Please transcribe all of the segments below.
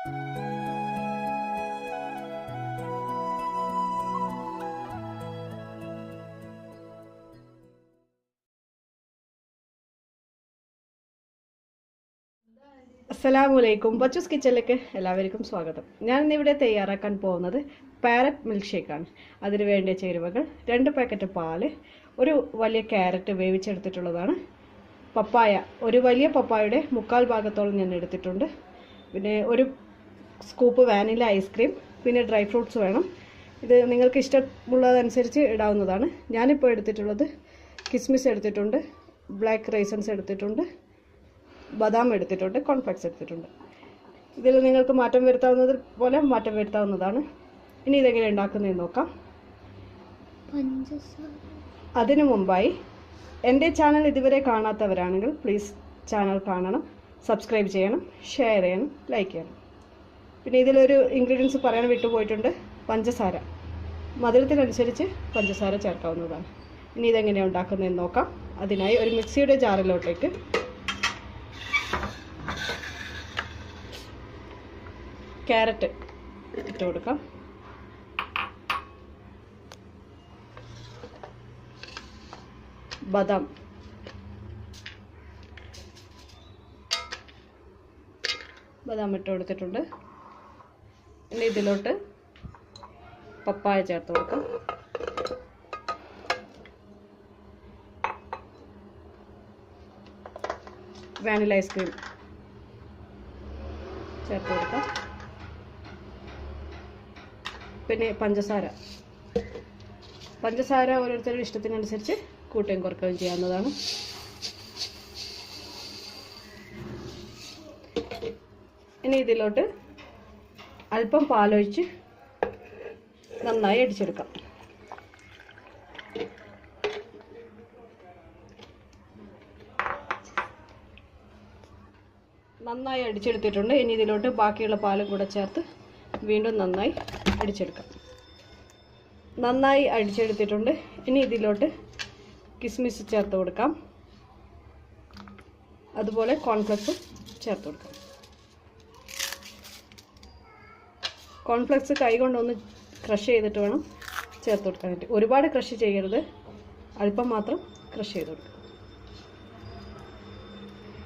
അസ്സലാമലൈക്കും. ബച്ചൂസ് കിച്ചണിലേക്ക് എല്ലാവർക്കും സ്വാഗതം. ഞാൻ ഇന്നിവിടെ തയ്യാറാക്കാൻ പോകുന്നത് പാരറ്റ് മിൽക്ക് ഷേക്കാണ്. അതിന് വേണ്ട ചേരുവകൾ 2 പാക്കറ്റ് പാല്, ഒരു വലിയ ക്യാരറ്റ് വേവിച്ചെടുത്തിട്ടുള്ളതാണ്, പപ്പായ, ഒരു വലിയ പപ്പായയുടെ 1/4 ഭാഗത്തോളം ഞാൻ എടുത്തിട്ടുണ്ട്, പിന്നെ ഒരു സ്കൂപ്പ് വാനില ഐസ്ക്രീം, പിന്നെ ഡ്രൈ ഫ്രൂട്ട്സ് വേണം. ഇത് നിങ്ങൾക്ക് ഇഷ്ടമുള്ളതനുസരിച്ച് ഇടാവുന്നതാണ്. ഞാനിപ്പോൾ എടുത്തിട്ടുള്ളത് കിസ്മിസ് എടുത്തിട്ടുണ്ട്, ബ്ലാക്ക് റൈസൻസ് എടുത്തിട്ടുണ്ട്, ബദാം എടുത്തിട്ടുണ്ട്, കോൺഫ്ലെക്സ് എടുത്തിട്ടുണ്ട്. ഇതിൽ നിങ്ങൾക്ക് മാറ്റം വരുത്താവുന്നത് പോലെ മാറ്റം വരുത്താവുന്നതാണ്. ഇനി ഇതെങ്ങനെ ഉണ്ടാക്കുന്നതെന്ന് നോക്കാം. അതിനു മുമ്പായി എൻ്റെ ചാനൽ ഇതുവരെ കാണാത്തവരാണെങ്കിൽ പ്ലീസ് ചാനൽ കാണണം, സബ്സ്ക്രൈബ് ചെയ്യണം, ഷെയർ ചെയ്യണം, ലൈക്ക് ചെയ്യണം. പിന്നെ ഇതിലൊരു ഇൻഗ്രീഡിയൻസ് പറയാൻ വിട്ടുപോയിട്ടുണ്ട്, പഞ്ചസാര. മധുരത്തിനനുസരിച്ച് പഞ്ചസാര ചേർക്കാവുന്നതാണ്. ഇനി ഇതെങ്ങനെയാണ് ഉണ്ടാക്കുന്നതെന്ന് നോക്കാം. അതിനായി ഒരു മിക്സിയുടെ ജാറിലോട്ടേക്ക് ക്യാരറ്റ് ഇട്ട് കൊടുക്കാം, ബദാം, ഇട്ട് കൊടുത്തിട്ടുണ്ട്. ഇനി ഇതിലോട്ട് പപ്പായ ചേർത്ത് കൊടുക്കാം, വാനില ഐസ്ക്രീം ചേർത്ത് കൊടുക്കാം, പിന്നെ പഞ്ചസാര ഓരോരുത്തരുടെ ഇഷ്ടത്തിനനുസരിച്ച് കൂട്ടുകയും കുറയ്ക്കുകയും ചെയ്യാവുന്നതാണ്. ഇനി ഇതിലോട്ട് അല്പം പാലൊഴിച്ച് നന്നായി അടിച്ചെടുക്കാം. നന്നായി അടിച്ചെടുത്തിട്ടുണ്ട്. ഇനി ഇതിലോട്ട് ബാക്കിയുള്ള പാലും കൂടെ ചേർത്ത് വീണ്ടും നന്നായി അടിച്ചെടുക്കാം. നന്നായി അടിച്ചെടുത്തിട്ടുണ്ട്. ഇനി ഇതിലോട്ട് കിസ്മിസ് ചേർത്ത് കൊടുക്കാം, അതുപോലെ കോൺഫ്ലെക്സ് ചേർത്ത് കൊടുക്കാം. കോൺഫ്ലെക്സ് കൈകൊണ്ടൊന്ന് ക്രഷ് ചെയ്തിട്ട് വേണം ചേർത്ത് കൊടുക്കാനായിട്ട്. ഒരുപാട് ക്രഷ് ചെയ്യരുത്, അല്പം മാത്രം ക്രഷ് ചെയ്ത് കൊടുക്കുക.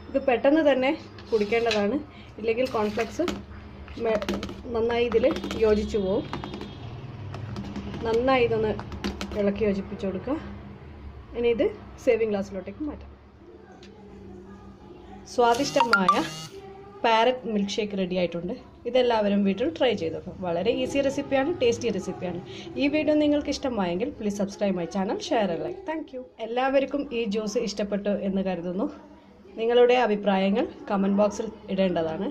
ഇത് പെട്ടെന്ന് തന്നെ കുടിക്കേണ്ടതാണ്, ഇല്ലെങ്കിൽ കോൺഫ്ലെക്സ് നന്നായി ഇതിൽ യോജിച്ചു പോവും. നന്നായി ഇതൊന്ന് ഇളക്കി യോജിപ്പിച്ച് കൊടുക്കുക. ഇനി ഇത് സേവിങ് ഗ്ലാസ്സിലോട്ടേക്ക് മാറ്റാം. സ്വാദിഷ്ടമായ പാരറ്റ് മിൽക്ക് ഷേക്ക് റെഡി ആയിട്ടുണ്ട്. ഇതെല്ലാവരും വീട്ടിൽ ട്രൈ ചെയ്ത് നോക്കാം. വളരെ ഈസി റെസിപ്പിയാണ്, ടേസ്റ്റി റെസിപ്പിയാണ്. ഈ വീഡിയോ നിങ്ങൾക്ക് ഇഷ്ടമായെങ്കിൽ please subscribe my channel, share and like. Thank you. എല്ലാവർക്കും ഈ ജ്യൂസ് ഇഷ്ടപ്പെട്ടു എന്ന് കരുതുന്നു. നിങ്ങളുടെ അഭിപ്രായങ്ങൾ കമൻറ്റ് ബോക്സിൽ ഇടേണ്ടതാണ്.